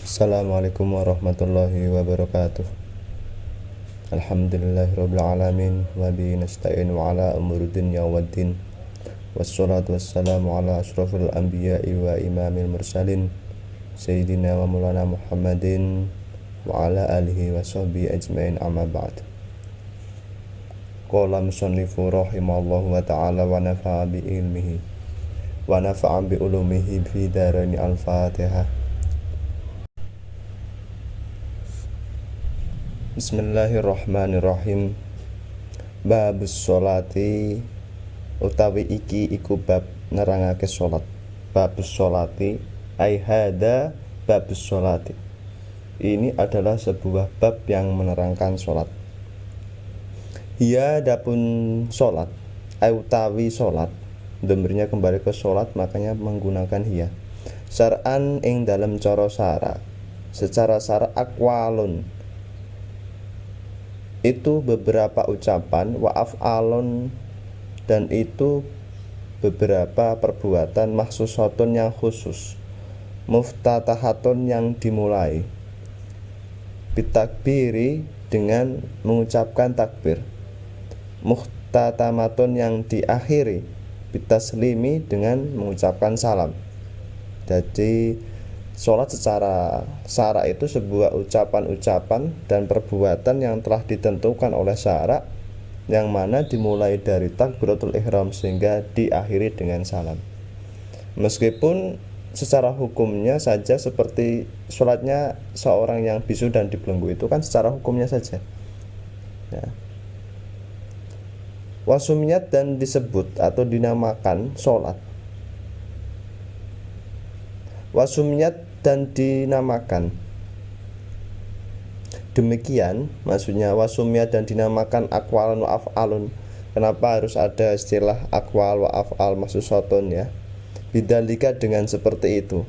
Assalamualaikum warahmatullahi wabarakatuh. Alhamdulillahirabbil alamin wa bihi nasta'inu ala umuri dunya waddin. Wassalatu wassalamu ala asyrofil anbiya'i wa imamil mursalin sayyidina wa maulana Muhammadin wa ala alihi wa sahbihi ajmain, amma ba'd. Qala musannifu rahimallahu wa ta'ala wa nafa'a bi ilmihi wa nafa'a bi ulumihi fi daraini. Al-Fatihah. Bismillahirrahmanirrahim. Babus sholati utawi iki iku bab nerangake sholat. Babus sholati ai hada babus sholati. Ini adalah sebuah bab yang menerangkan sholat. Hiya adapun sholat, ai utawi sholat, dhamirnya kembali ke sholat, makanya menggunakan hiya. Syar'an ing dalam cara syara, secara syara aqwalun itu beberapa ucapan, wa af'alun dan itu beberapa perbuatan, mahsusatun yang khusus, muftatahatun yang dimulai, bitakbiri dengan mengucapkan takbir, muhtatamatun yang diakhiri, bitaslimi dengan mengucapkan salam. Jadi sholat secara syara itu sebuah ucapan-ucapan dan perbuatan yang telah ditentukan oleh syara, yang mana dimulai dari takbiratul ihram sehingga diakhiri dengan salam. Meskipun secara hukumnya saja seperti sholatnya seorang yang bisu dan dibelenggu, itu kan secara hukumnya saja ya. Wasumiyat dan disebut atau dinamakan sholat. Wasumiyat dan dinamakan. Demikian maksudnya wasumiyat dan dinamakan aqwalun wa af'alun. Kenapa harus ada istilah aqwal wa af'al mahsusatun ya? Bidzalika dengan seperti itu.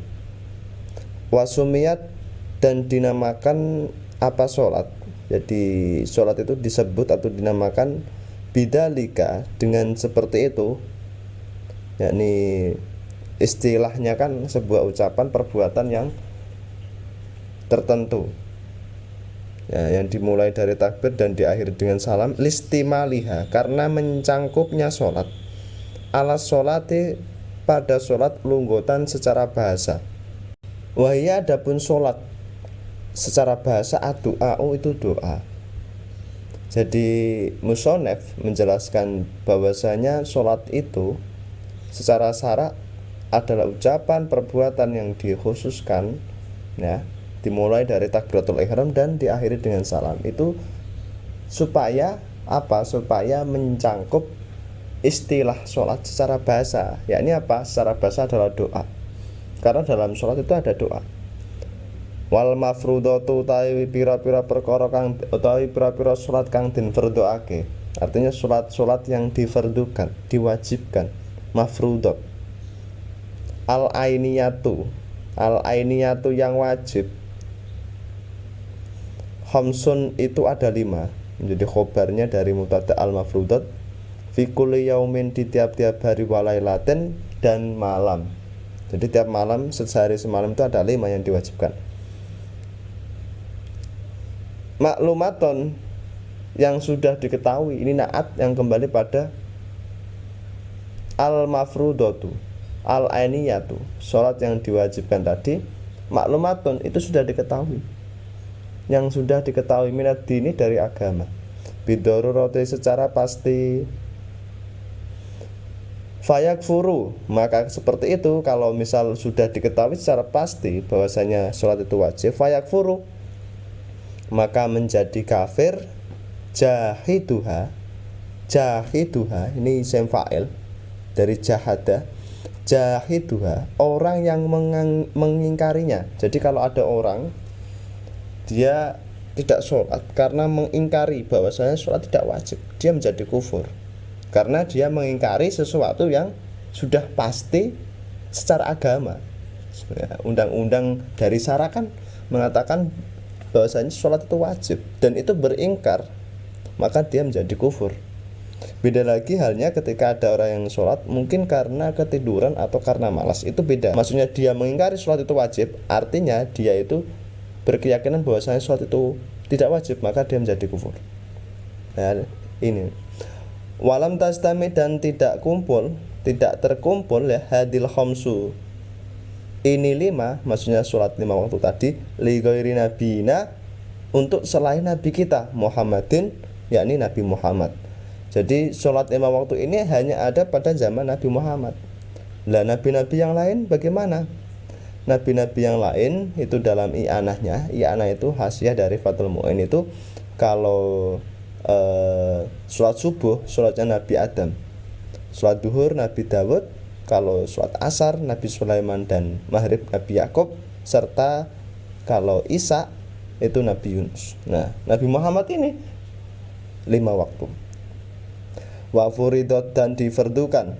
Wasumiyat dan dinamakan apa sholat. Jadi sholat itu disebut atau dinamakan bidzalika dengan seperti itu, yakni istilahnya kan sebuah ucapan perbuatan yang tertentu ya, yang dimulai dari takbir dan diakhiri dengan salam, listimaliha karena mencangkupnya sholat, ala sholati pada sholat, lunggotan secara bahasa. Wahia adapun sholat secara bahasa ad-du'a'u itu doa. Jadi musonef menjelaskan bahwasanya sholat itu secara syara adalah ucapan perbuatan yang dikhususkan ya, dimulai dari takbiratul ihram dan diakhiri dengan salam. Itu supaya apa? Supaya mencangkup istilah sholat secara bahasa, yakni apa? Secara bahasa adalah doa, karena dalam sholat itu ada doa. Wal mafrudatu utawi pira-pira perkara kang utawi pira-pira sholat kang den fardhoake, artinya sholat yang difardukan, diwajibkan, mafrudat. Al-ainiyatu yang wajib. Khamsun itu ada 5. Menjadi khobarnya dari mubtada al-mafrudat. Fi kulli yaumin di tiap-tiap hari walailatin dan malam. Jadi tiap malam sehari semalam itu ada 5 yang diwajibkan. Maklumaton yang sudah diketahui, ini naat yang kembali pada al-mafrudatu. Al-ainiyatu, sholat yang diwajibkan tadi, maklumatun itu sudah diketahui, yang sudah diketahui minad dini dari agama, bidorurati secara pasti. Fayakfuru, maka seperti itu kalau misal sudah diketahui secara pasti bahwasanya sholat itu wajib, fayakfuru maka menjadi kafir. Jahiduha ini isim fa'il dari jahada. Jahiduha orang yang mengingkarinya. Jadi kalau ada orang dia tidak sholat karena mengingkari bahwasanya sholat tidak wajib, dia menjadi kufur karena dia mengingkari sesuatu yang sudah pasti secara agama. Undang-undang dari syara kan mengatakan bahwasanya sholat itu wajib dan itu beringkar, maka dia menjadi kufur. Beda lagi halnya ketika ada orang yang sholat mungkin karena ketiduran atau karena malas, itu beda. Maksudnya dia mengingkari sholat itu wajib, artinya dia itu berkeyakinan bahwasanya sholat itu tidak wajib, maka dia menjadi kufur. Nah, ini walam tastami dan tidak terkumpul ya hadil khamsu ini 5, maksudnya sholat 5 waktu tadi, li ghairi nabina, untuk selain nabi kita Muhammadin, yakni Nabi Muhammad. Jadi sholat 5 waktu ini hanya ada pada zaman Nabi Muhammad. Lah nabi-nabi yang lain bagaimana? Nabi-nabi yang lain itu dalam i'anahnya, i'anah itu hasiah dari Fathul Mu'in itu, kalau sholat subuh sholatnya Nabi Adam, sholat duhur Nabi Dawud, kalau sholat asar Nabi Sulaiman dan maghrib Nabi Yakub, serta kalau isya itu Nabi Yunus. Nah, Nabi Muhammad ini 5 waktu. Wa furidot dan difardukan,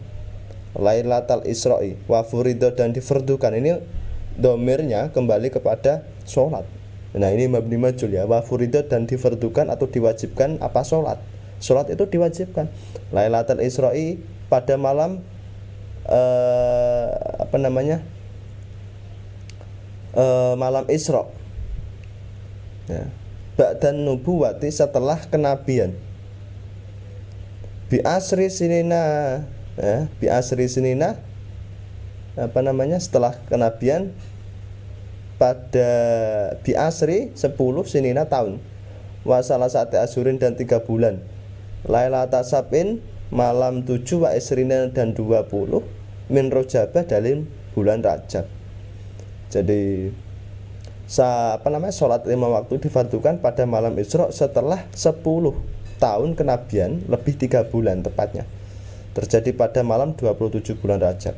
Lailatul Isra'i, wa furidot dan difardukan, ini domirnya kembali kepada sholat. Nah, ini mabni majul ya, wa furidot dan difardukan atau diwajibkan apa sholat. Sholat itu diwajibkan. Lailatul Isra'i pada malam malam Isra. Ya. Ba'dan nubuwati, setelah kenabian. Bi asri sinina, ya, bi asri sinina setelah kenabian pada bi asri 10 sinina tahun. Wa salah satu asyurin dan 3 bulan. Lailatul Sab'in malam 7 wa isrina dan 20 min Rajabah dalam bulan Rajab. Jadi sholat 5 waktu difardukan pada malam Isra setelah 10 tahun kenabian, lebih 3 bulan tepatnya. Terjadi pada malam 27 bulan Rajab.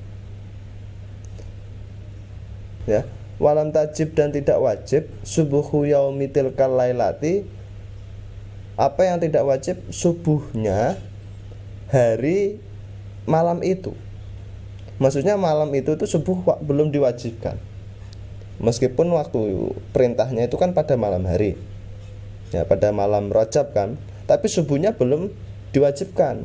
Ya, walam tajib dan tidak wajib subuhu yaumi tilkal lailati. Apa yang tidak wajib? Subuhnya hari malam itu. Maksudnya malam itu subuh belum diwajibkan. Meskipun waktu perintahnya itu kan pada malam hari, ya pada malam Rajab kan, tapi subuhnya belum diwajibkan.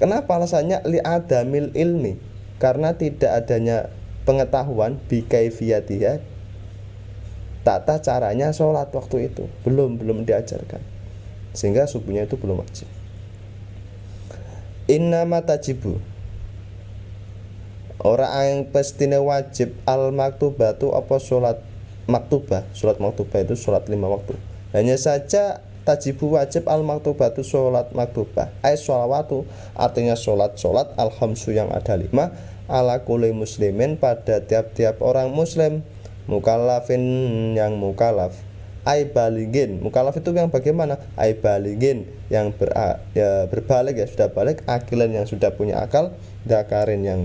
Kenapa alasannya? Li'adamil ilmi, karena tidak adanya pengetahuan bi kaifiyatiha, tata caranya sholat waktu itu belum diajarkan, sehingga subuhnya itu belum wajib. Innama tajibu, orang yang pastine wajib al maktubatu apa sholat maktubah. Sholat maktubah itu sholat 5 waktu. Hanya saja tajibu wajib al maktubatu sholat maktubah, ay sholawatu, artinya sholat al khamsu yang ada 5, ala kulli muslimin, pada tiap-tiap orang muslim, mukallafin yang mukallaf, ay baligin. Mukallaf itu yang bagaimana? Ay baligin yang berbalik, ya sudah balik, akilan yang sudah punya akal, dakarin yang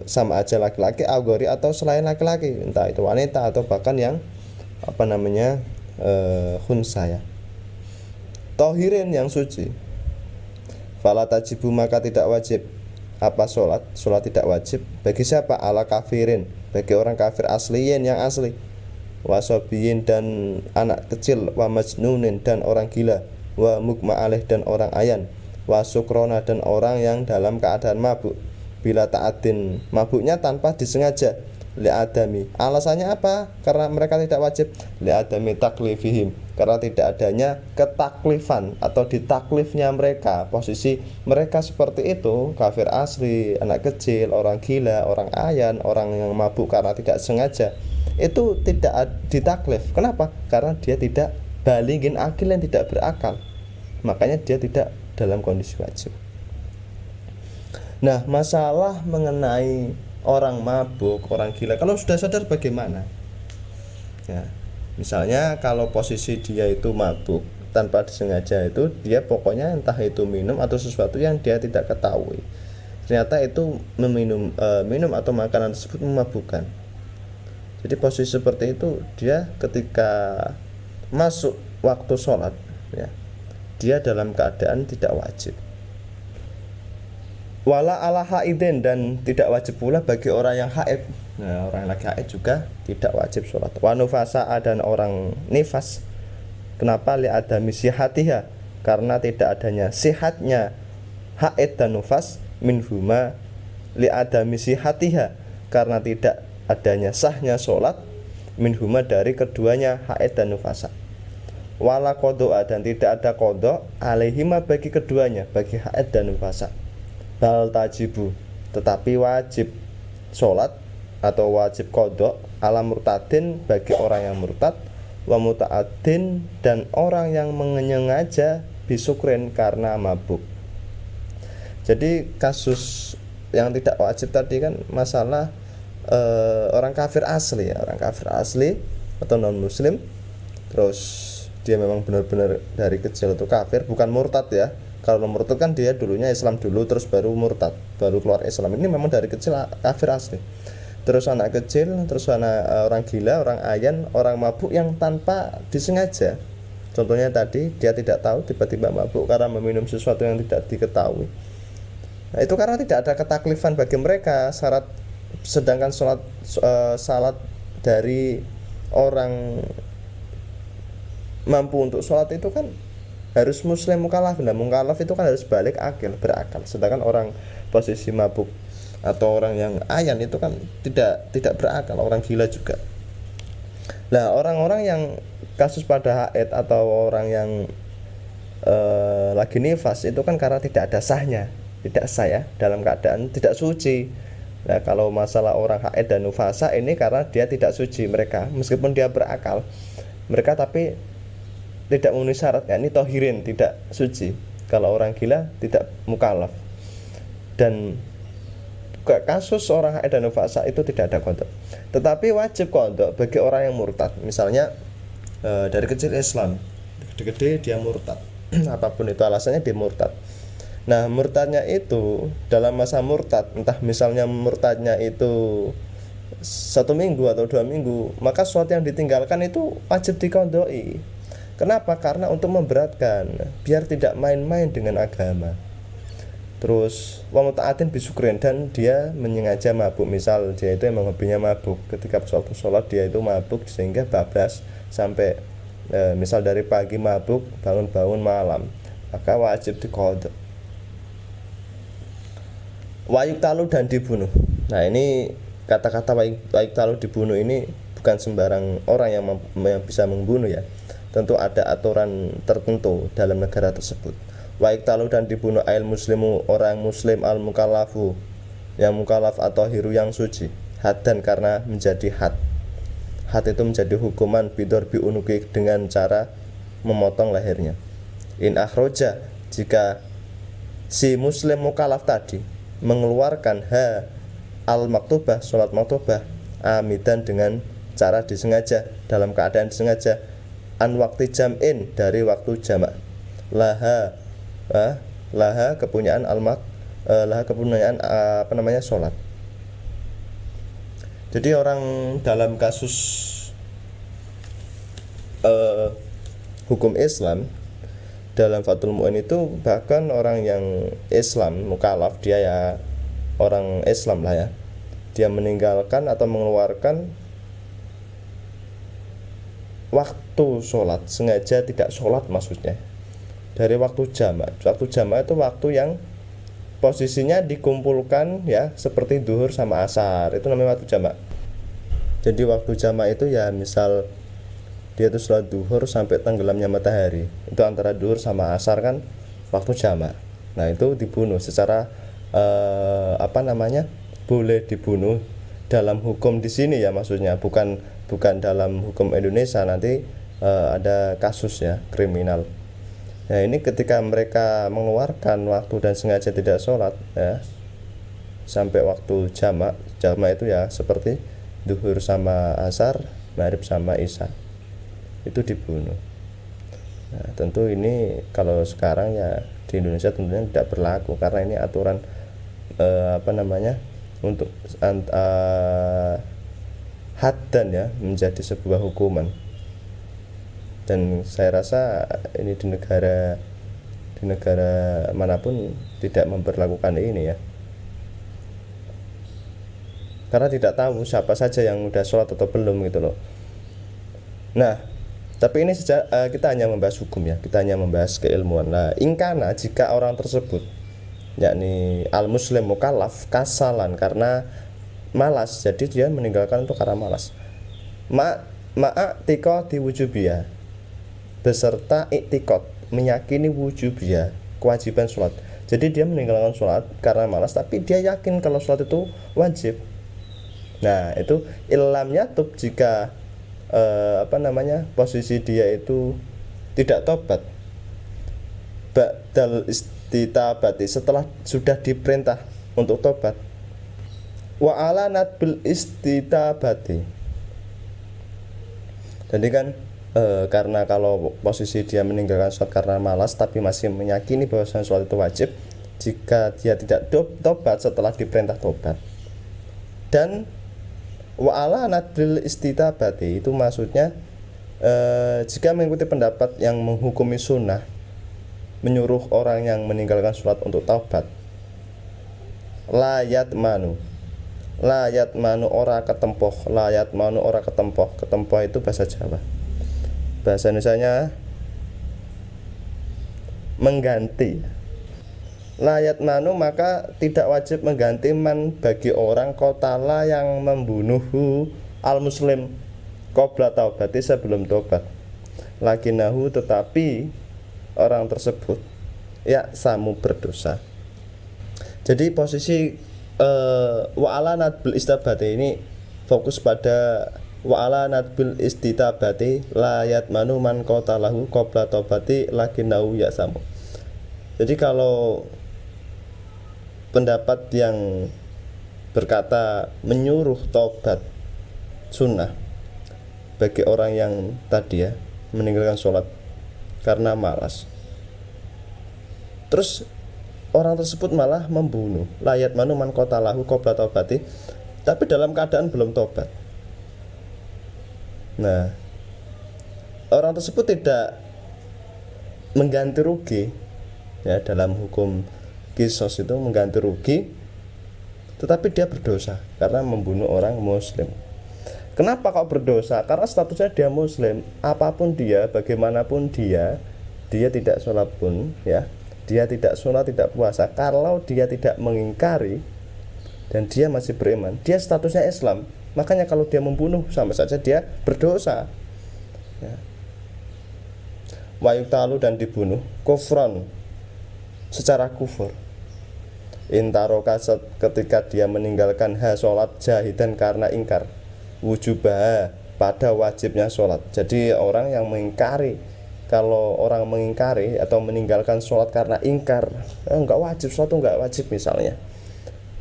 sama aja laki-laki, agori atau selain laki-laki, entah itu wanita atau bahkan yang khunsa ya, tohirin yang suci. Fala tajibu, maka tidak wajib apa sholat tidak wajib bagi siapa? Ala kafirin, bagi orang kafir asliyin yang asli, wasobiyin dan anak kecil, wa majnunin dan orang gila, wa mugma alaih dan orang ayan, wa sukrona dan orang yang dalam keadaan mabuk, bila ta'adin, mabuknya tanpa disengaja, li'adami. Alasannya apa? Karena mereka tidak wajib, li'adami taklifihim, karena tidak adanya ketaklifan atau ditaklifnya mereka. Posisi mereka seperti itu, kafir asli, anak kecil, orang gila, orang ayan, orang yang mabuk karena tidak sengaja, itu tidak ditaklif. Kenapa? Karena dia tidak baligin, akil yang tidak berakal, makanya dia tidak dalam kondisi wajib. Nah, masalah mengenai orang mabuk, orang gila, kalau sudah sadar bagaimana? Ya, misalnya kalau posisi dia itu mabuk tanpa disengaja, itu dia pokoknya entah itu minum atau sesuatu yang dia tidak ketahui, ternyata itu minum atau makanan tersebut memabukkan. Jadi posisi seperti itu, dia ketika masuk waktu sholat, ya, dia dalam keadaan tidak wajib. Wala ala haidin, dan tidak wajib pula bagi orang yang haid. Nah, orang yang lagi haid juga tidak wajib sholat. Wa nufasa'a, dan orang nifas. Kenapa? Li adami sihatiha, karena tidak adanya sihatnya haid dan nufas. Minhuma li adami sihatiha, karena tidak adanya sahnya sholat. minhuma dari keduanya haid dan nufasa. Wala qodha dan tidak ada qodha alaihima bagi keduanya, bagi haid dan nufasa. Bal tajibu tetapi wajib sholat atau wajib qodha ala murtadin bagi orang yang murtad, wa muta'addin dan orang yang menyengaja bisukrin karena mabuk. Jadi kasus yang tidak wajib tadi kan masalah orang kafir asli ya, orang kafir asli atau non muslim, terus dia memang benar-benar dari kecil itu kafir, bukan murtad ya. Kalau murtad kan dia dulunya Islam dulu terus baru murtad, baru keluar Islam. Ini memang dari kecil kafir asli. Terus anak kecil, terus anak orang gila, orang ayan, orang mabuk yang tanpa disengaja. Contohnya tadi dia tidak tahu tiba-tiba mabuk karena meminum sesuatu yang tidak diketahui. Nah, itu karena tidak ada ketaklifan bagi mereka syarat. Sedangkan salat dari orang mampu untuk sholat itu kan harus muslim mukallaf. Nah, mukallaf itu kan harus balik akil, berakal. Sedangkan orang posisi mabuk atau orang yang ayan itu kan tidak berakal, orang gila juga. Nah, orang-orang yang kasus pada haid atau orang yang lagi nifas itu kan karena tidak ada sahnya, tidak sah ya, dalam keadaan tidak suci. Nah, kalau masalah orang haid dan nufasa ini karena dia tidak suci mereka, meskipun dia berakal, mereka tapi tidak memenuhi syarat, yakni tohirin, tidak suci. Kalau orang gila tidak mukallaf. Dan kasus orang haid dan nufasa itu tidak ada qadha. Tetapi wajib qadha bagi orang yang murtad. Misalnya dari kecil Islam, gede-gede dia murtad. Apapun itu alasannya dia murtad. Nah, murtadnya itu dalam masa murtad, entah misalnya murtadnya itu 1 minggu atau 2 minggu, maka sesuatu yang ditinggalkan itu wajib diqadai. Kenapa? Karena untuk memberatkan, biar tidak main-main dengan agama. Terus wa muta'atin bisukrin, dan dia menyengaja mabuk. Misal dia itu emang hobinya mabuk, ketika waktu sholat dia itu mabuk sehingga bablas sampai misal dari pagi mabuk bangun-bangun malam, maka wajib diqadha. Wayuk talu dan dibunuh. Nah, ini kata-kata wayuk talu dibunuh ini bukan sembarang orang yang bisa membunuh ya. Tentu ada aturan tertentu dalam negara tersebut. Wayuk talu dan dibunuh ail muslimu, orang muslim al mukallafu, yang mukallaf atau hiru yang suci, hadan karena menjadi had. Had itu menjadi hukuman bidor bi unuki dengan cara memotong lehernya. In akhroja, jika si muslim mukallaf tadi mengeluarkan al maktubah, sholat maktubah, amidan dengan cara disengaja, dalam keadaan disengaja, an waktu jam'in dari waktu jamak, laha kepunyaan laha kepunyaan sholat. Jadi orang dalam kasus hukum Islam dalam Fathul Mu'in itu, bahkan orang yang Islam mukallaf, dia ya orang Islam lah ya, dia meninggalkan atau mengeluarkan waktu sholat, sengaja tidak sholat maksudnya, dari waktu jamak. Waktu jamak itu waktu yang posisinya dikumpulkan ya, seperti duhur sama asar, itu namanya waktu jamak. Jadi waktu jamak itu ya misal dia itu sholat duhur sampai tenggelamnya matahari, itu antara duhur sama asar kan waktu jamak. Nah, itu dibunuh secara boleh dibunuh dalam hukum di sini ya, maksudnya bukan dalam hukum Indonesia, nanti ada kasus ya kriminal. Nah, ini ketika mereka mengeluarkan waktu dan sengaja tidak sholat ya, sampai waktu jamak itu ya seperti duhur sama asar, maghrib sama isya, itu dibunuh. Nah, tentu ini kalau sekarang ya di Indonesia tentunya tidak berlaku, karena ini aturan untuk haddan ya, menjadi sebuah hukuman. Dan saya rasa ini di negara manapun tidak memperlakukan ini ya, karena tidak tahu siapa saja yang udah sholat atau belum gitu loh. Nah, tapi ini kita hanya membahas hukum ya, kita hanya membahas keilmuan. Nah, ingkana jika orang tersebut yakni al muslim mukallaf kasalan karena malas, jadi dia meninggalkan itu karena malas. ma'a tiko diwujubiyah, beserta iktikot meyakini wujubiyah, kewajiban sholat. Jadi dia meninggalkan sholat karena malas, tapi dia yakin kalau sholat itu wajib. Nah itu illam yatub, jika posisi dia itu tidak tobat ba'dal istitabati, setelah sudah diperintah untuk tobat, wa ala nadbil istitabati. Jadi kan karena kalau posisi dia meninggalkan sholat karena malas tapi masih meyakini bahwa sholat itu wajib, jika dia tidak tobat setelah diperintah tobat. Dan wa ala nadbil istitabati itu maksudnya jika mengikuti pendapat yang menghukumi sunnah, menyuruh orang yang meninggalkan sholat untuk taubat, layat manu ora ketempoh, ketempoh itu bahasa Jawa, bahasa Indonesianya mengganti. Layat manu, maka tidak wajib mengganti man, bagi orang kotala yang membunuh al muslim qabla taubati, sebelum tobat. Lakinahu, tetapi orang tersebut ya samu, berdosa. Jadi posisi wa ala nadbil istitabati ini fokus pada wa ala nadbil istitabati layat manu man qatalahu qabla taubati lakinahu ya samu. Jadi kalau pendapat yang berkata menyuruh tobat sunnah bagi orang yang tadi ya meninggalkan sholat karena malas, terus orang tersebut malah membunuh, layat manu man qatalahu qabla taubati, tapi dalam keadaan belum tobat. Nah, orang tersebut tidak mengganti rugi ya, dalam hukum kisos itu mengganti rugi, tetapi dia berdosa karena membunuh orang muslim. Kenapa kok berdosa? Karena statusnya dia muslim, apapun dia, bagaimanapun dia tidak sholat pun ya, dia tidak sholat, tidak puasa, kalau dia tidak mengingkari dan dia masih beriman, dia statusnya Islam. Makanya kalau dia membunuh, sama saja dia berdosa ya. Wa yuktalu, dan dibunuh kufran, secara kufur. Intaroka, ketika dia meninggalkan sholat jahidan, karena ingkar wujubah, pada wajibnya sholat. Jadi orang yang mengingkari, kalau orang mengingkari atau meninggalkan sholat karena ingkar, enggak wajib, sholat enggak wajib misalnya,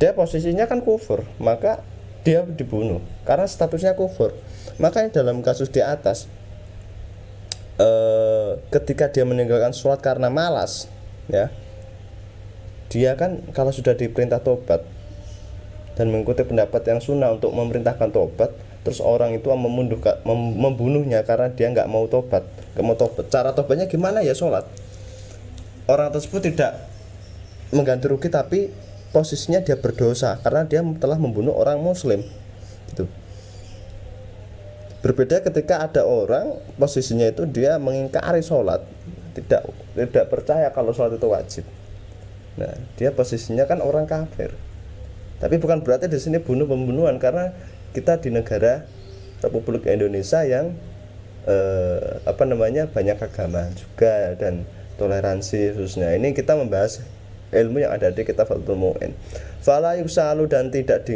dia posisinya kan kufur, maka dia dibunuh karena statusnya kufur. Makanya dalam kasus di atas, ketika dia meninggalkan sholat karena malas ya, dia kan kalau sudah diperintah tobat dan mengikuti pendapat yang sunnah untuk memerintahkan tobat, terus orang itu membunuhnya karena dia nggak mau tobat. Cara tobatnya gimana ya? Sholat. Orang tersebut tidak mengganti rugi, tapi posisinya dia berdosa karena dia telah membunuh orang muslim. Gitu. Berbeda ketika ada orang posisinya itu dia mengingkari sholat, tidak percaya kalau sholat itu wajib. Nah, dia posisinya kan orang kafir. Tapi bukan berarti di sini pembunuhan, karena kita di negara Republik Indonesia yang banyak agama juga dan toleransi khususnya. Ini kita membahas ilmu yang ada di kitab Fathul Mu'in. Fala yuksalu, dan tidak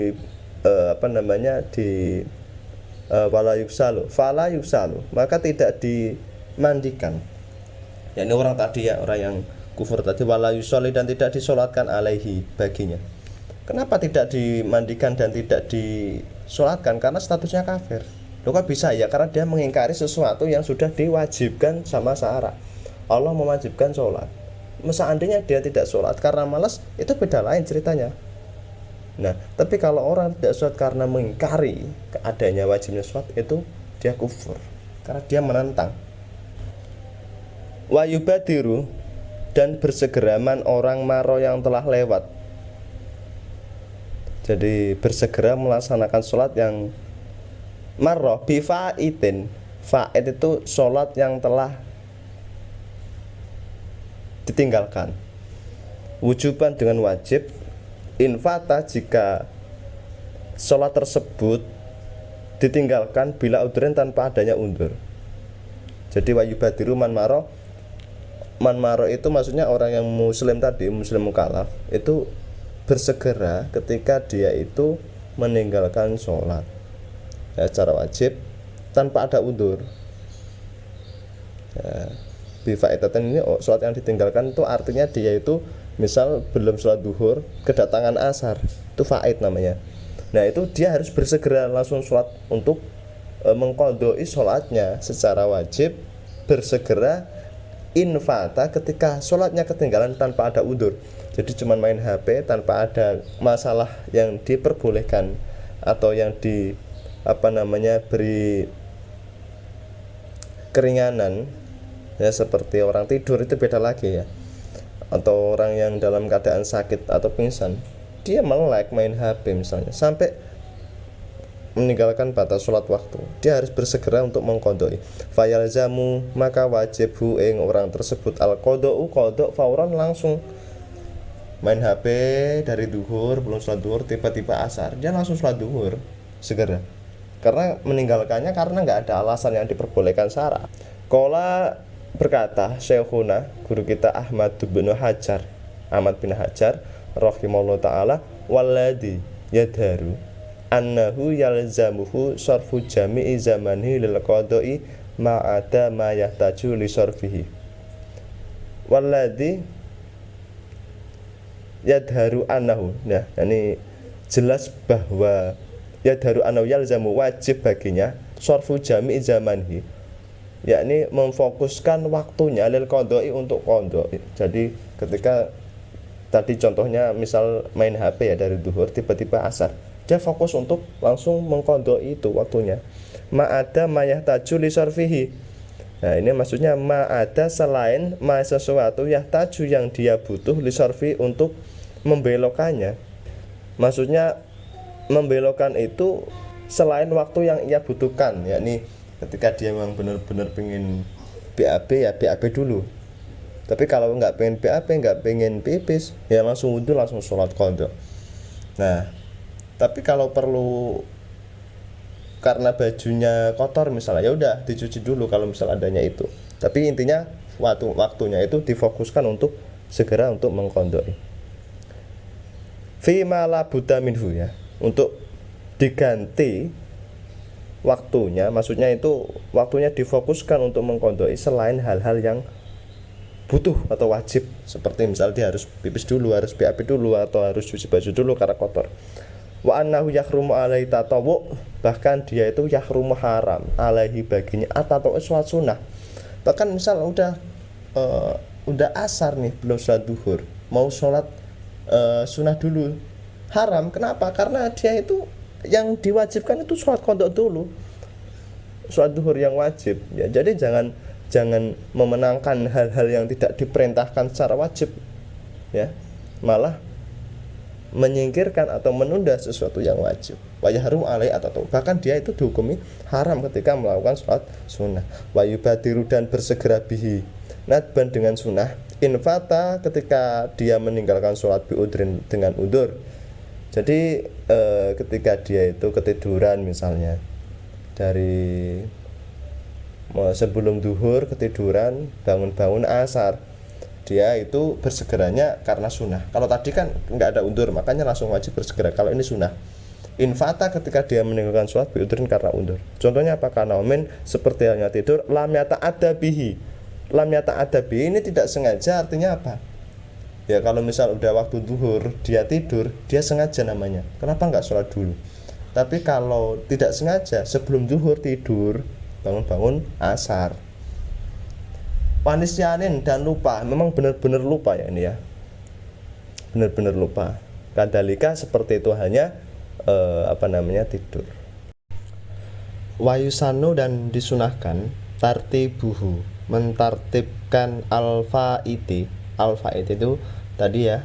fala yuksalu, maka tidak dimandikan. Ya, ini orang tadi ya, orang yang kufur tadi, wala yusolli, dan tidak disolatkan alaihi, baginya. Kenapa tidak dimandikan dan tidak disolatkan? Karena statusnya kafir. Loh, kok bisa ya? Karena dia mengingkari sesuatu yang sudah diwajibkan sama syara. Allah mewajibkan sholat. Seandainya dia tidak sholat karena malas, itu beda lain ceritanya. Nah, tapi kalau orang tidak sholat karena mengingkari adanya wajibnya sholat, itu dia kufur karena dia menentang. Wa yubadiru, dan bersegeraman orang maro yang telah lewat. Jadi bersegera melaksanakan sholat yang marroh bifaitin. Fa'id itu sholat yang telah ditinggalkan, wujuban dengan wajib. Infata, jika sholat tersebut ditinggalkan bila udhrin tanpa adanya undur. Jadi wayubadiru man maro itu maksudnya orang yang muslim tadi, muslim mukallaf itu bersegera ketika dia itu meninggalkan sholat ya, secara wajib tanpa ada undur ya. Bifaidatan ini sholat yang ditinggalkan itu artinya dia itu misal belum sholat duhur, kedatangan asar, itu faid namanya. Nah itu dia harus bersegera langsung sholat untuk mengqadai sholatnya secara wajib, bersegera infata ketika sholatnya ketinggalan tanpa ada udzur. Jadi cuma main HP tanpa ada masalah yang diperbolehkan atau yang beri keringanan ya, seperti orang tidur itu beda lagi ya, atau orang yang dalam keadaan sakit atau pingsan, dia melek main HP misalnya sampai meninggalkan batas sholat waktu, dia harus bersegera untuk mengqadai. Fayalzamu, maka wajib hu ing orang tersebut al qada'u qada' fauran, langsung main HP dari duhur, belum sholat duhur, tiba-tiba asar, dia langsung sholat duhur segera, karena meninggalkannya karena nggak ada alasan yang diperbolehkan syara. Qala berkata Syekhuna, guru kita Ahmad bin Hajar rahimahullah ta'ala, walladhi yadharu annahu yalzamuhu sarfu jami'i zamanihi lil qada'i ma'ada ma yahtaju li sarfihi. Walladhi yadharu annahu, nah ini jelas bahwa yadharu annahu yalzamu, wajib baginya sarfu jami'i zamanihi, yakni memfokuskan waktunya lil qada'i, untuk qada'. Jadi ketika tadi contohnya misal main HP ya dari duhur tiba-tiba asar, dia fokus untuk langsung mengqadai itu waktunya. Ma'ada mayahtaju li sarfihi. Nah ini maksudnya ma'ada selain ma sesuatu yahtaju yang dia butuh li sarfi untuk membelokkannya. Maksudnya membelokkan itu selain waktu yang ia butuhkan, yakni ketika dia memang benar-benar pengen BAB ya BAB dulu. Tapi kalau nggak pengen BAB, nggak pengen pipis, ya langsung wudu, langsung sholat qada. Nah tapi kalau perlu karena bajunya kotor misalnya, ya udah dicuci dulu kalau misal adanya itu. Tapi intinya waktunya itu difokuskan untuk segera untuk mengqadai. Fi ma la budda minhu, ya, untuk diganti waktunya, maksudnya itu waktunya difokuskan untuk mengqadai selain hal-hal yang butuh atau wajib, seperti misal dia harus pipis dulu, harus BAB dulu, atau harus cuci baju dulu karena kotor. Wa annahu yahrumu alaihi tatawu, bahkan dia itu yahrumu haram alaihi baginya atatawu sholat sunnah. Bahkan misal udah asar nih, belum sholat duhur, mau sholat sunnah dulu, haram. Kenapa? Karena dia itu yang diwajibkan itu sholat qada dulu, sholat duhur yang wajib ya. Jadi jangan memenangkan hal-hal yang tidak diperintahkan secara wajib ya, malah menyingkirkan atau menunda sesuatu yang wajib. Wa yahrum alai atau bahkan dia itu dihukumi haram ketika melakukan sholat sunnah. Wa yubadiru, dan bersegera bihi nadban dengan sunnah, infata ketika dia meninggalkan sholat biudrin dengan udur. Jadi ketika dia itu ketiduran misalnya dari sebelum duhur, ketiduran, bangun asar, dia itu bersegeranya karena sunnah. Kalau tadi kan nggak ada undur, makanya langsung wajib bersegera. Kalau ini sunnah. Infata ketika dia meninggalkan sholat biudrin karena undur. Contohnya apa? Karena umin, seperti halnya tidur, lam yata'adda bihi. Lam yata'adda bihi ini tidak sengaja, artinya apa? Ya kalau misal udah waktu duhur dia tidur, dia sengaja namanya. Kenapa nggak sholat dulu? Tapi kalau tidak sengaja, sebelum duhur tidur, bangun asar, wanisyanin, dan lupa, memang benar-benar lupa ya ini ya, benar-benar lupa. Kadalika seperti itu halnya tidur. Wayusanu, dan disunahkan tartibuhu, mentartibkan al-faiti itu tadi ya,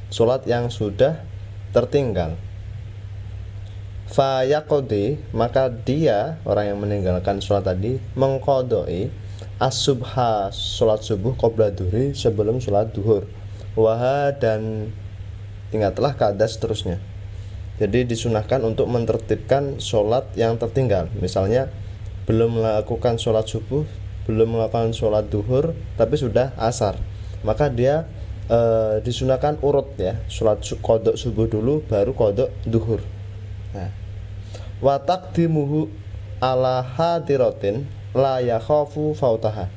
sholat yang sudah tertinggal. Fayaqdi, maka dia orang yang meninggalkan sholat tadi mengqadai as-subha, sholat subuh, qabla duhri, sebelum sholat duhur, waha, dan ingatlah kada seterusnya. Jadi disunahkan untuk menertibkan sholat yang tertinggal. Misalnya belum melakukan sholat subuh, belum melakukan sholat duhur, tapi sudah asar, maka dia disunahkan urut ya, sholat qodok subuh dulu, baru qodok duhur. Nah, wa taqdimuhu ala hadiratin la yakhafu fautaha.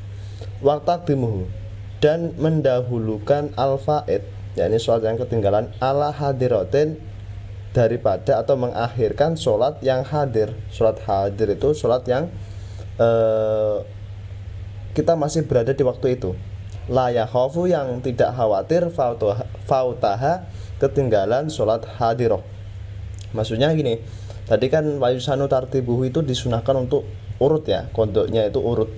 Wa taqdimuhu, dan mendahulukan al-faid, yakni sholat yang ketinggalan, ala hadiratin, daripada atau mengakhirkan sholat yang hadir. Sholat hadir itu sholat yang kita masih berada di waktu itu. La yakhafu, yang tidak khawatir, fautaha, ketinggalan sholat hadiroh. Maksudnya gini, tadi kan wayusanu tartibuhu itu disunahkan untuk urut ya, kodoknya itu urut.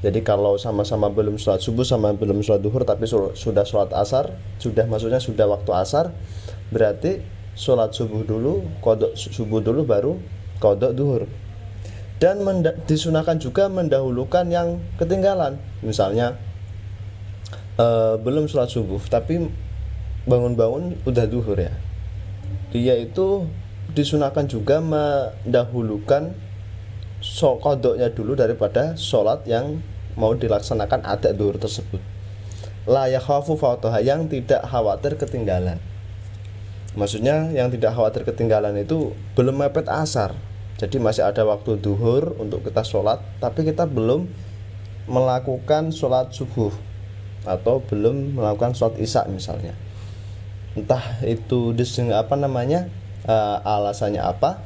Jadi kalau sama-sama belum sholat subuh sama belum sholat duhur tapi sudah sholat asar, maksudnya sudah waktu asar, berarti sholat subuh dulu, kodok subuh dulu, baru kodok duhur. Dan disunahkan juga mendahulukan yang ketinggalan. Misalnya belum sholat subuh tapi bangun-bangun udah duhur ya, dia itu disunahkan juga mendahulukan kodoknya dulu daripada sholat yang mau dilaksanakan ada duhur tersebut. La yakhafu fautaha, yang tidak khawatir ketinggalan. Maksudnya yang tidak khawatir ketinggalan itu belum mepet asar, jadi masih ada waktu duhur untuk kita sholat, tapi kita belum melakukan sholat subuh atau belum melakukan sholat isya misalnya. Entah itu alasannya apa,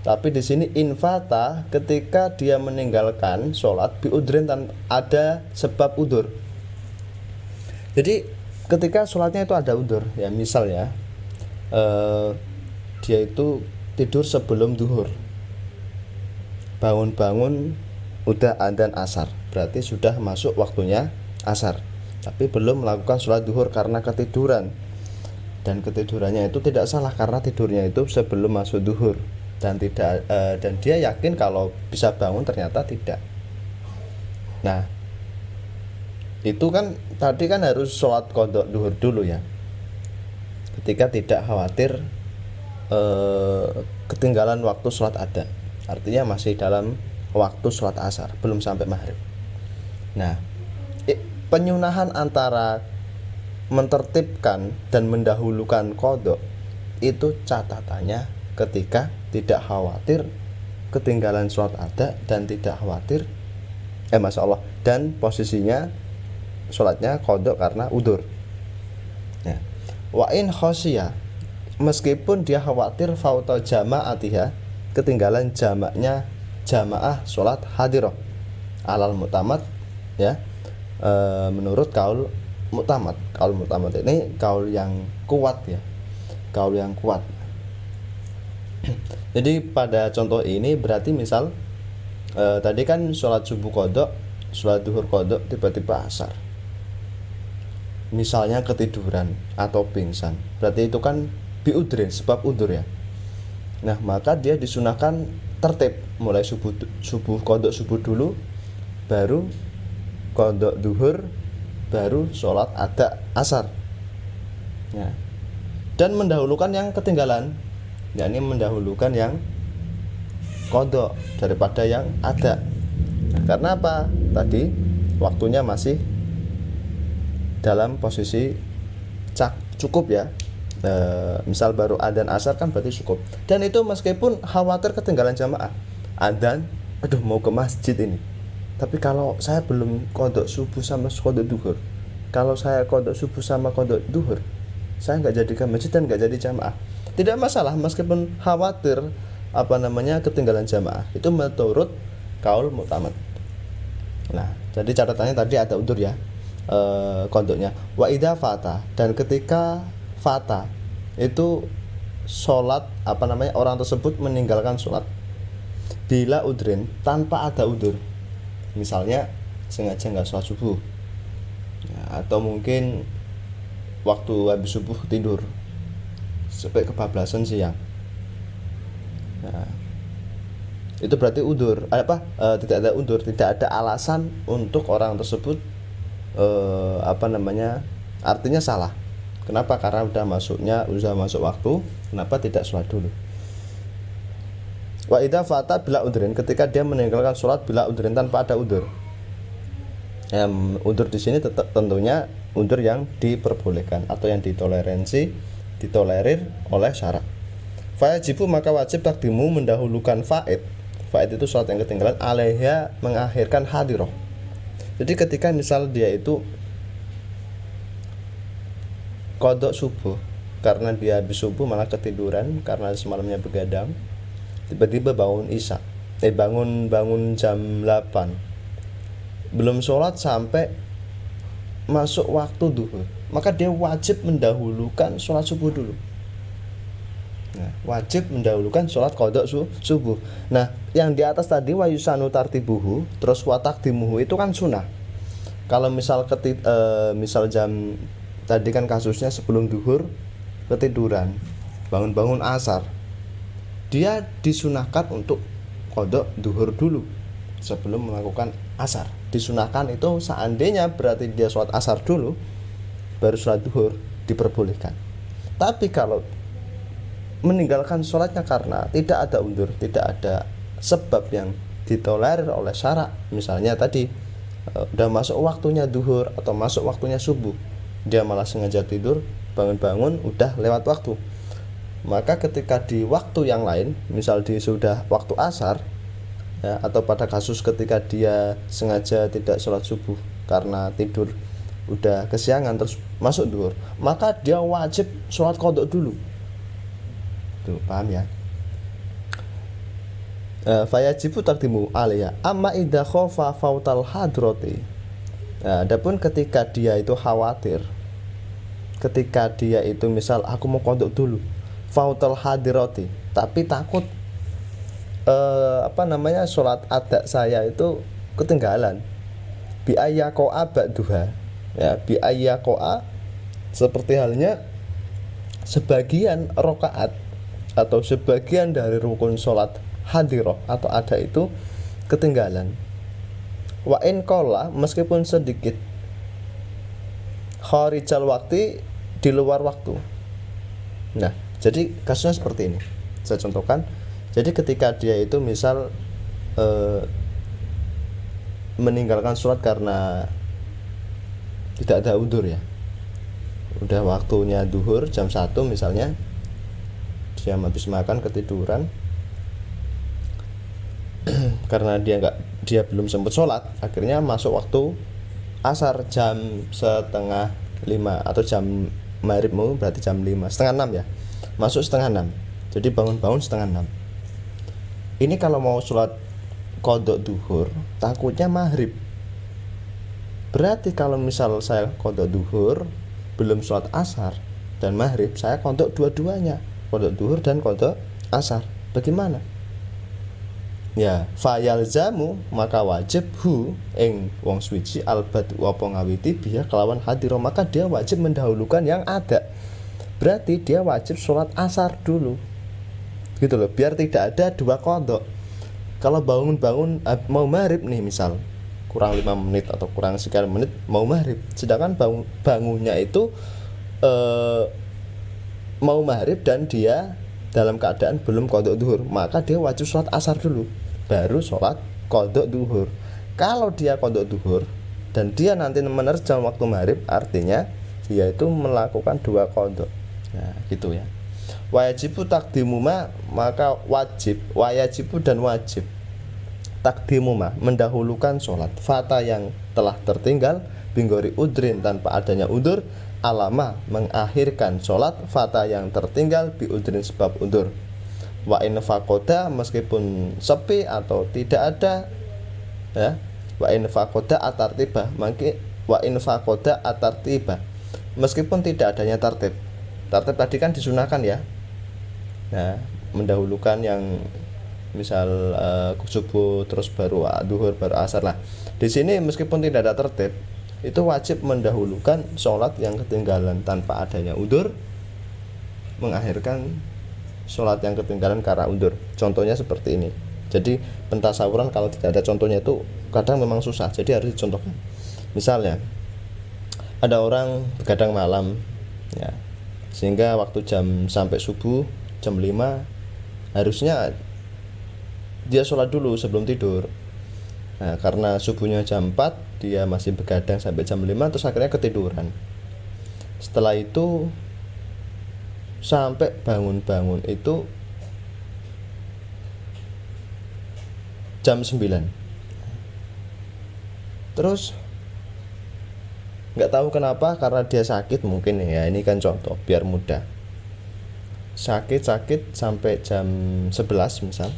tapi di sini infata, ketika dia meninggalkan sholat biudrin, ada sebab udur. Jadi ketika sholatnya itu ada udur ya, misal ya dia itu tidur sebelum duhur, bangun-bangun udah adzan asar, berarti sudah masuk waktunya asar, tapi belum melakukan sholat duhur karena ketiduran. Dan ketidurannya itu tidak salah karena tidurnya itu sebelum masuk duhur, dan dia yakin kalau bisa bangun, ternyata tidak. Nah, itu kan tadi kan harus sholat qodok duhur dulu ya, ketika tidak khawatir ketinggalan waktu sholat ada, artinya masih dalam waktu sholat asar, belum sampai maghrib. Nah, penyunahan antara mentertibkan dan mendahulukan qodok itu catatannya ketika tidak khawatir ketinggalan sholat ada, dan tidak khawatir dan posisinya sholatnya qodok karena udur. Nah, wa in khosiyah, meskipun dia khawatir fauta jama'atiha, ketinggalan jamaknya jamaah sholat hadirah, alal mu'tamad ya, menurut kaul mu'tamad. Kaul mu'tamad ini kaul yang kuat ya, kaul yang kuat. Jadi pada contoh ini berarti misal tadi kan sholat subuh qodok, sholat duhur qodok, tiba-tiba asar, misalnya ketiduran atau pingsan, berarti itu kan biudrin, sebab udur ya. Nah, maka dia disunahkan tertib, mulai subuh qodok subuh dulu, baru qodok duhur, baru sholat ada asar ya. Dan mendahulukan yang ketinggalan, yakni mendahulukan yang qodok daripada yang ada. Nah, karena apa? Tadi waktunya masih dalam posisi cukup ya. Misal baru adzan asar kan berarti cukup. Dan itu meskipun khawatir ketinggalan jamaah, adzan, aduh mau ke masjid ini, tapi kalau saya belum qodok subuh sama qodok duhur, kalau saya qodok subuh sama qodok duhur, saya nggak jadi ke masjid dan nggak jadi jamaah, tidak masalah meskipun khawatir ketinggalan jamaah. Itu menurut kaul mu'tamad. Nah, jadi catatannya tadi ada udur ya, qodoknya. Wa idza fata, dan ketika fata itu sholat orang tersebut meninggalkan sholat bila udrin, tanpa ada udur, misalnya sengaja nggak sholat subuh ya, atau mungkin waktu habis subuh tidur sampai kebablasan siang. Nah, itu berarti udur. Tidak ada udur, tidak ada alasan untuk orang tersebut artinya salah. Kenapa? Karena udah masuk waktu, kenapa tidak sholat dulu? Wa idza fata bila udhrin, ketika dia meninggalkan sholat bila udhrin tanpa ada udzur. Udzur di sini tentunya udzur yang diperbolehkan atau yang ditolerir oleh syarak. Fayajibu, maka wajib takdimu mendahulukan faid. Faid itu sholat yang ketinggalan, alaiha mengakhirkan hadiroh. Jadi ketika misal dia itu qadha subuh karena dia habis subuh malah ketiduran karena semalamnya begadang, tiba-tiba bangun bangun jam 8, belum sholat sampai masuk waktu duhur, maka dia wajib mendahulukan sholat subuh dulu. Nah, wajib mendahulukan sholat qadha subuh. Nah, yang di atas tadi wa yusanu tartibuhu terus wa taqdimuhu itu kan sunnah. Kalau misal misal jam tadi kan kasusnya sebelum duhur ketiduran, bangun asar, dia disunahkan untuk qadha duhur dulu sebelum melakukan asar. Disunahkan itu seandainya berarti dia sholat asar dulu baru sholat duhur, diperbolehkan. Tapi kalau meninggalkan sholatnya karena tidak ada undur, tidak ada sebab yang ditolerir oleh syarak, misalnya tadi udah masuk waktunya duhur atau masuk waktunya subuh, dia malah sengaja tidur, bangun udah lewat waktu, maka ketika di waktu yang lain, misal di sudah waktu asar ya, atau pada kasus ketika dia sengaja tidak sholat subuh karena tidur udah kesiangan terus masuk duhur, maka dia wajib sholat qadha dulu. Tuh, paham ya? Fayajibu takdimu alaiya amma idza khofa fautal hadrati. Nah, adapun ketika dia itu khawatir, ketika dia itu misal aku mau qadha dulu fautal hadrati, tapi takut sholat adak saya itu ketinggalan, bi ayyaqa ba'duha. Ya, bi ayyaqa seperti halnya sebagian rakaat atau sebagian dari rukun sholat hadirah atau ada itu ketinggalan. Wa in qalla, meskipun sedikit, kharijal waktu, di luar waktu. Nah, jadi kasusnya seperti ini. Saya contohkan. Jadi ketika dia itu misal meninggalkan sholat karena tidak ada udzur ya, udah waktunya duhur jam 1 misalnya, dia habis makan ketiduran karena dia belum sempat sholat, akhirnya masuk waktu asar jam 4:30 atau jam maghrib, berarti jam 5, setengah 6 ya, masuk setengah 6, jadi bangun 5:30. Ini kalau mau sholat qadha duhur takutnya maghrib, berarti kalau misal saya qadha duhur belum sholat asar dan maghrib, saya qadha dua-duanya, qadha duhur dan qadha asar. Bagaimana? Ya, fayalzamu, maka wajib hu ing wong suci albadu apa ngawiti biya kelawan hadiro, maka dia wajib mendahulukan yang ada. Berarti dia wajib sholat asar dulu, gitu loh, biar tidak ada dua qadha. Kalau bangun mau maghrib nih, misal kurang 5 menit atau kurang sekian menit mau maghrib, sedangkan bangunnya itu mau maghrib dan dia dalam keadaan belum qadha duhur, maka dia wajib sholat asar dulu baru sholat qadha duhur. Kalau dia qadha duhur dan dia nanti menerjang waktu maghrib, artinya dia itu melakukan dua qadha. Nah, gitu ya. Wajibu takdimuma, maka wajib, wajibu dan wajib takdimuma, mendahulukan sholat fata yang telah tertinggal binggori udrin, tanpa adanya udur, alama, mengakhirkan sholat fata yang tertinggal bi udrin, sebab udur. Wa in faqoda, meskipun sepi atau tidak ada ya, wa in faqoda atartiba, maka wa in faqoda atartiba, meskipun tidak adanya tartib tadi kan disunahkan ya. Nah, mendahulukan yang misal subuh terus baru duhur baru asar lah. Di sini meskipun tidak ada tertib, itu wajib mendahulukan sholat yang ketinggalan tanpa adanya udur, mengakhirkan sholat yang ketinggalan karena udur. Contohnya seperti ini. Jadi pentasawuran kalau tidak ada contohnya itu kadang memang susah, jadi harus dicontohkan. Misalnya ada orang begadang malam ya, sehingga waktu jam sampai subuh jam 5 harusnya dia sholat dulu sebelum tidur. Nah, karena subuhnya jam 4, dia masih begadang sampai jam 5, terus akhirnya ketiduran. Setelah itu sampai bangun-bangun itu jam 9. Terus nggak tahu kenapa, karena dia sakit mungkin ya, ini kan contoh biar mudah. Sakit sampai jam 11 misal.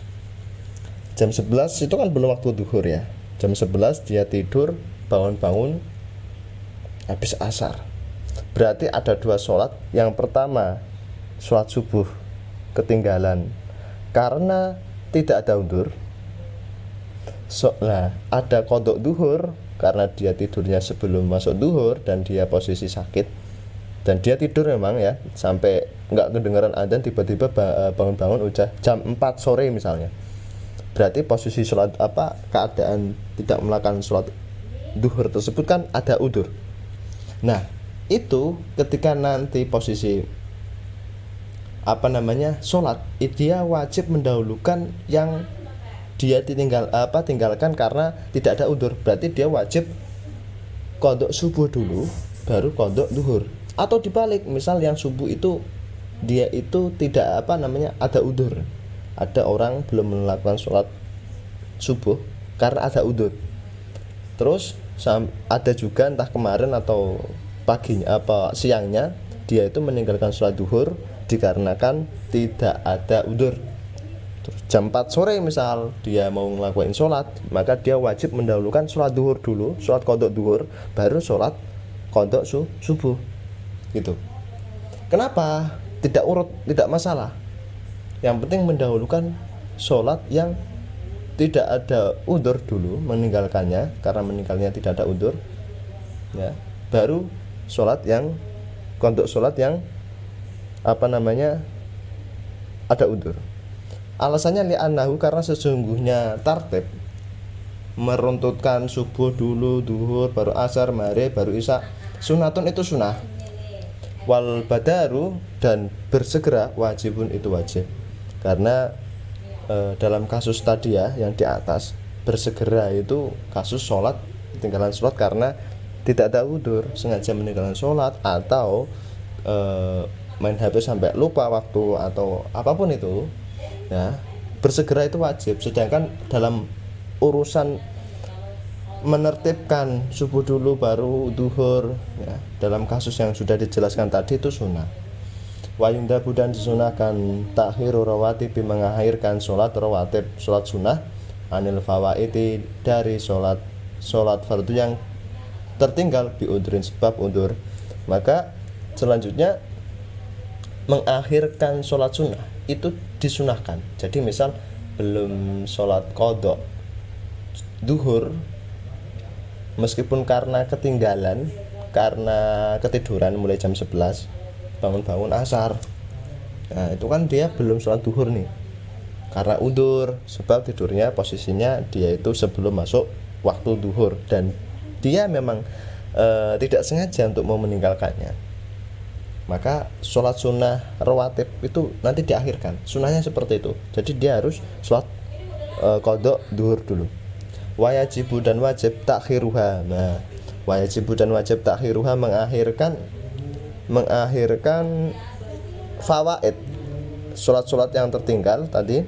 Jam 11 itu kan belum waktu duhur ya. Jam 11 dia tidur, bangun-bangun habis asar. Berarti ada 2 sholat. Yang pertama sholat subuh ketinggalan karena tidak ada udzur. Nah, ada qodok duhur karena dia tidurnya sebelum masuk duhur dan dia posisi sakit. Dan dia tidur memang ya sampai nggak kedengaran adzan, tiba-tiba bangun-bangun udah jam 4 sore misalnya. Berarti posisi sholat keadaan tidak melakukan sholat duhur tersebut kan ada udzur. Nah, itu ketika nanti posisi sholat, dia wajib mendahulukan yang dia tinggalkan karena tidak ada udzur. Berarti dia wajib qodok subuh dulu baru qodok duhur. Atau dibalik, misal yang subuh itu dia itu tidak ada udzur. Ada orang belum melakukan sholat subuh karena ada udzur. Terus ada juga entah kemarin atau paginya siangnya dia itu meninggalkan sholat duhur dikarenakan tidak ada udzur. Terus jam 4 sore misal dia mau ngelakuin sholat, maka dia wajib mendahulukan sholat duhur dulu, sholat qodok duhur, baru sholat qodok subuh gitu. Kenapa? Tidak urut, tidak masalah. Yang penting mendahulukan sholat yang tidak ada udzur dulu, meninggalkannya karena meninggalnya tidak ada udzur ya, baru sholat yang qodok sholat yang ada udzur. Alasannya li'annahu, karena sesungguhnya tartib meruntutkan subuh dulu, duhur, baru asar, maghrib, baru isya, sunatun itu sunnah. Wal badaru, dan bersegera, wajibun itu wajib. Karena dalam kasus tadi ya yang di atas, bersegera itu kasus sholat, ketinggalan sholat karena tidak ada udzur, sengaja meninggalkan sholat atau main HP sampai lupa waktu atau apapun itu ya, bersegera itu wajib. Sedangkan dalam urusan menertibkan subuh dulu baru duhur ya, dalam kasus yang sudah dijelaskan tadi itu sunnah. Wa yundabu, dan disunahkan takhiru rawatib, mengakhirkan sholat rawatib, sholat sunnah, anil fawaiti, dari sholat fardu yang tertinggal, bi udrin, sebab udzur. Maka selanjutnya mengakhirkan sholat sunnah itu disunahkan. Jadi misal belum sholat qodok duhur, meskipun karena ketinggalan, karena ketiduran mulai jam 11, bangun-bangun asar, nah itu kan dia belum sholat duhur nih karena udzur, sebab tidurnya posisinya dia itu sebelum masuk waktu duhur dan dia memang tidak sengaja untuk mau meninggalkannya. Maka sholat sunnah rawatib itu nanti diakhirkan, sunnahnya seperti itu. Jadi dia harus sholat qodok duhur dulu. Wajibu, dan wajib takhiruha. Nah, wajibu dan wajib takhiruha, mengakhirkan fawaid, sholat-sholat yang tertinggal tadi,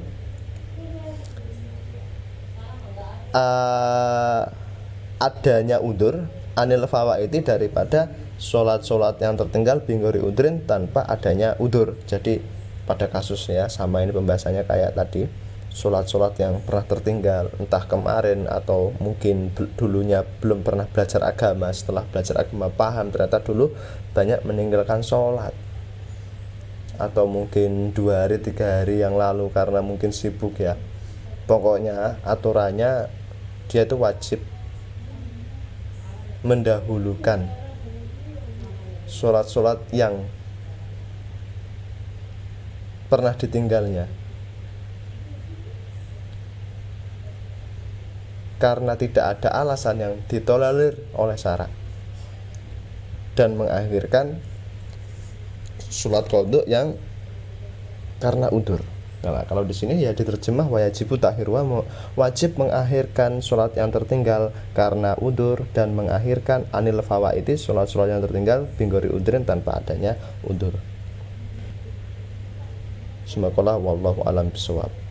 adanya udzur, anil fawaidi, daripada sholat-sholat yang tertinggal bingori udrin, tanpa adanya udzur. Jadi pada kasusnya sama, ini pembahasannya kayak tadi, sholat-sholat yang pernah tertinggal entah kemarin atau mungkin dulunya belum pernah belajar agama, setelah belajar agama paham ternyata dulu banyak meninggalkan sholat, atau mungkin 2 hari 3 hari yang lalu karena mungkin sibuk ya. Pokoknya aturannya dia itu wajib mendahulukan sholat-sholat yang pernah ditinggalnya karena tidak ada alasan yang ditolerir oleh syara, dan mengakhirkan sholat qodok yang karena udzur. Nah, kalau di sini ya diterjemah wajibu takhiruha, wajib mengakhirkan sholat yang tertinggal karena udur dan mengakhirkan anil fawaiti, sholat-sholat yang tertinggal binggori udrin, tanpa adanya udur. Semakola wallahu alam bisawab.